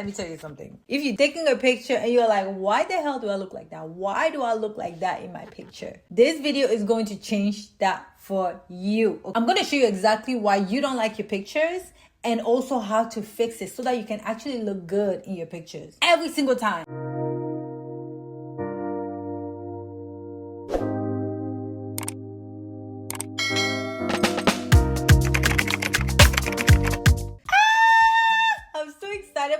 Let me tell you something. If you're taking a picture and you're like, why the hell do I look like that? Why do I look like that in my picture? This video is going to change that for you. I'm going to show you exactly why you don't like your pictures and also how to fix it so that you can actually look good in your pictures every single time.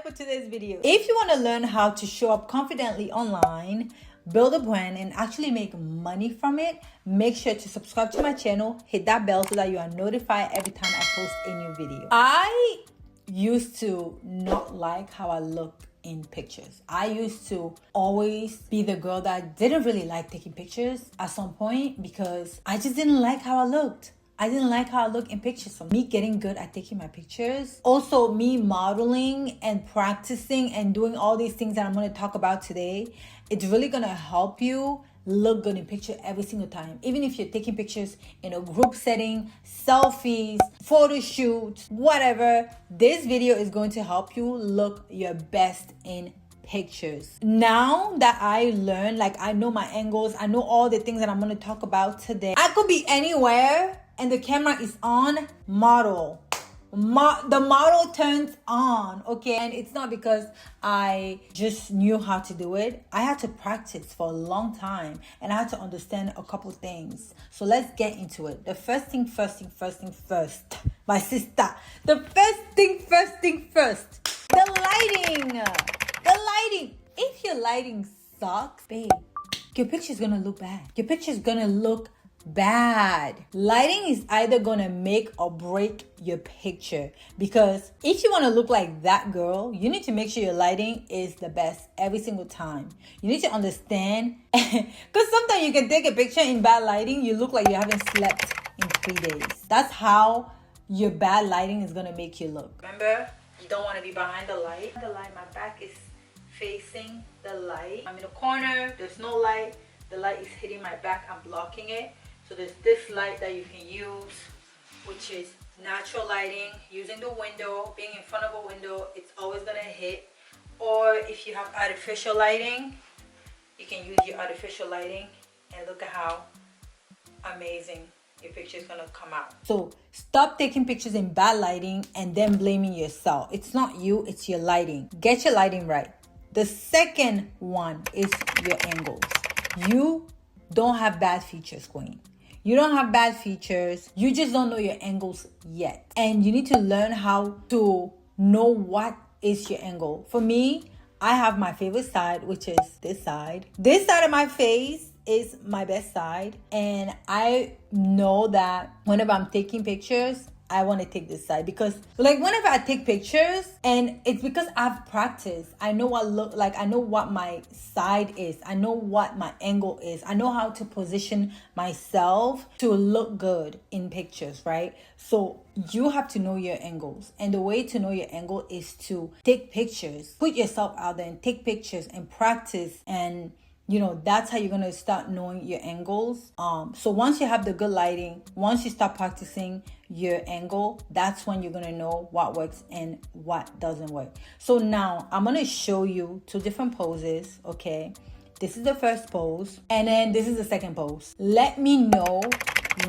For today's video. If you want to learn how to show up confidently online, build a brand, and actually make money from it, make sure to subscribe to my channel, hit that bell so that you are notified every time I post a new video. I used to not like how I looked in pictures. I used to always be the girl that didn't really like taking pictures at some point because I just didn't like how I looked. I didn't like how I look in pictures. So me getting good at taking my pictures, also me modeling and practicing and doing all these things that I'm going to talk about today, it's really going to help you look good in picture every single time. Even if you're taking pictures in a group setting, selfies, photo shoots, whatever, this video is going to help you look your best in pictures. Now that I learned, like I know my angles, I know all the things that I'm going to talk about today. I could be anywhere and the camera is on, model. The model turns on, okay? And it's not because I just knew how to do it. I had to practice for a long time and I had to understand a couple things. So let's get into it. The first thing first, my sister. The first thing first, the lighting. If your lighting sucks, babe, your picture's gonna look bad. Your picture's gonna look bad. Lighting is either gonna make or break your picture, because if you want to look like that girl, you need to make sure your lighting is the best every single time. You need to understand, because sometimes you can take a picture in bad lighting, you look like you haven't slept in 3 days. That's how your bad lighting is gonna make you look. Remember, you don't want to be behind the light. My back is facing the light. I'm in a corner, there's no light, the light is hitting my back, I'm blocking it. So there's this light that you can use, which is natural lighting, using the window, being in front of a window, it's always gonna hit. Or if you have artificial lighting, you can use your artificial lighting and look at how amazing your picture is gonna come out. So stop taking pictures in bad lighting and then blaming yourself. It's not you, it's your lighting. Get your lighting right. The second one is your angles. You don't have bad features, queen. You don't have bad features. You just don't know your angles yet. And you need to learn how to know what is your angle. For me, I have my favorite side, which is this side. This side of my face is my best side. And I know that whenever I'm taking pictures, I want to take this side, because like whenever I take pictures, and it's because I've practiced, I know what look like, I know what my side is, I know what my angle is, I know how to position myself to look good in pictures, right? So you have to know your angles, and the way to know your angle is to take pictures, put yourself out there and take pictures and practice, and you know, that's how you're going to start knowing your angles. So once you have the good lighting, once you start practicing your angle, that's when you're going to know what works and what doesn't work. So now I'm going to show you 2 different poses, okay? This is the first pose, and then this is the second pose. Let me know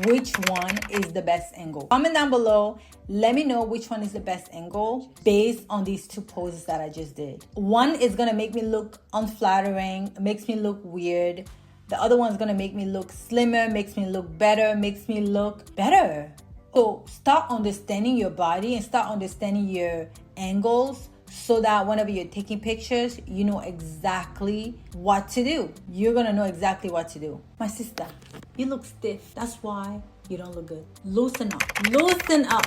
which one is the best angle. Comment down below. Let me know which one is the best angle based on these 2 poses that I just did. One is gonna make me look unflattering, makes me look weird. The other one's gonna make me look slimmer, makes me look better, makes me look better. So start understanding your body and start understanding your angles, so that whenever you're taking pictures, you know exactly what to do. You're gonna know exactly what to do. My sister, you look stiff. That's why you don't look good. Loosen up. Loosen up.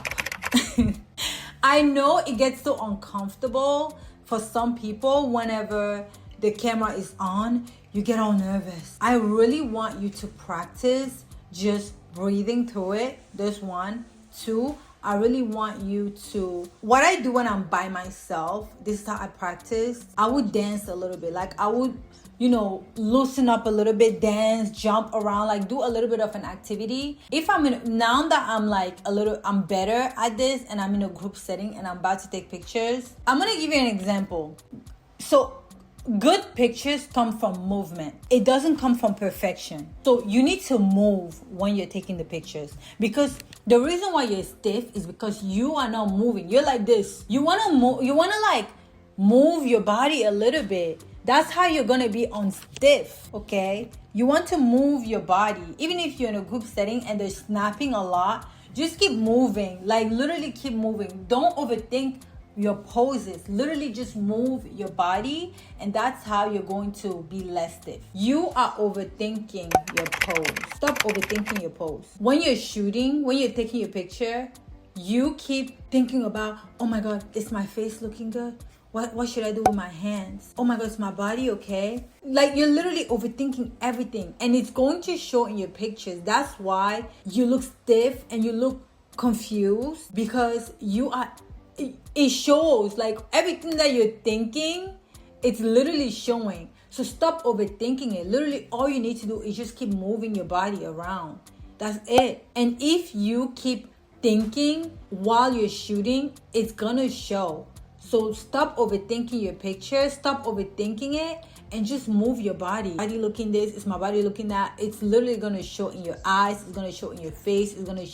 I know it gets so uncomfortable for some people whenever the camera is on. You get all nervous. I really want you to practice just breathing through it. There's 1. 2, I really want you to, what I do when I'm by myself, this is how I practice. I would dance a little bit. Like I would loosen up a little bit, dance, jump around, like do a little bit of an activity. If now that I'm like I'm better at this and I'm in a group setting and I'm about to take pictures, I'm gonna give you an example. So good pictures come from movement. It doesn't come from perfection. So you need to move when you're taking the pictures, because the reason why you're stiff is because you are not moving. You're like this. You want to move. You want to like move your body a little bit. That's how you're going to be unstiff, okay? You want to move your body. Even if you're in a group setting and they're snapping a lot, just keep moving. Like literally keep moving. Don't overthink your poses. Literally just move your body, and that's how you're going to be less stiff. You are overthinking your pose. Stop overthinking your pose. When you're shooting, when you're taking your picture, you keep thinking about, oh my God, is my face looking good? What should I do with my hands? Oh my God, is my body okay? Like you're literally overthinking everything, and it's going to show in your pictures. That's why you look stiff and you look confused, because it shows, like everything that you're thinking, it's literally showing. So stop overthinking it. Literally all you need to do is just keep moving your body around. That's it. And if you keep thinking while you're shooting, it's gonna show. So stop overthinking your picture, stop overthinking it, and just move your body. Body looking this, is my body looking that? It's literally gonna show in your eyes, it's gonna show in your face, it's gonna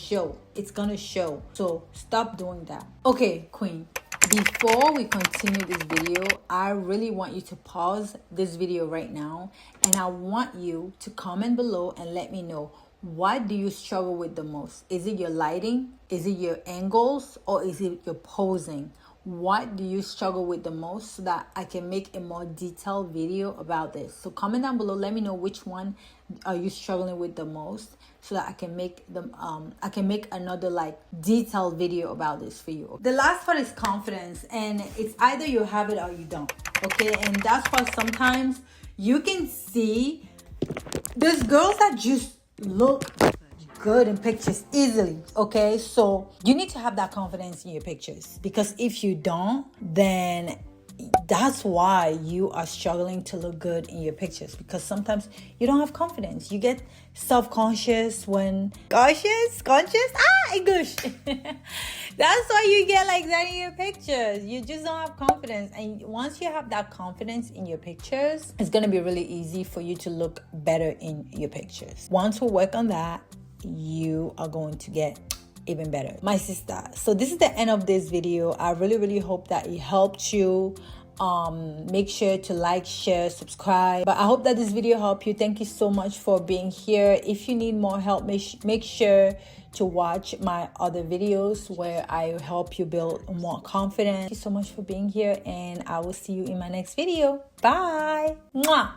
show. So stop doing that. Okay, Queen, before we continue this video, I really want you to pause this video right now, and I want you to comment below and let me know, what do you struggle with the most? Is it your lighting? Is it your angles? Or is it your posing? What do you struggle with the most, so that I can make a more detailed video about this? So comment down below, let me know which one are you struggling with the most, so that I can make them another like detailed video about this for you. The last part is confidence, and it's either you have it or you don't, okay? And that's why sometimes you can see there's girls that just look good in pictures easily, okay? So you need to have that confidence in your pictures, because if you don't, then that's why you are struggling to look good in your pictures, because sometimes you don't have confidence. You get self-conscious when English. That's why you get like that in your pictures. You just don't have confidence. And once you have that confidence in your pictures, it's going to be really easy for you to look better in your pictures. Once we work on that, you are going to get even better, my sister. So this is the end of this video. I really hope that it helped you. Make sure to like, share, subscribe. But I hope that this video helped you. Thank you so much for being here. If you need more help, make sure to watch my other videos where I help you build more confidence. Thank you so much for being here, and I will see you in my next video. Bye. Mwah.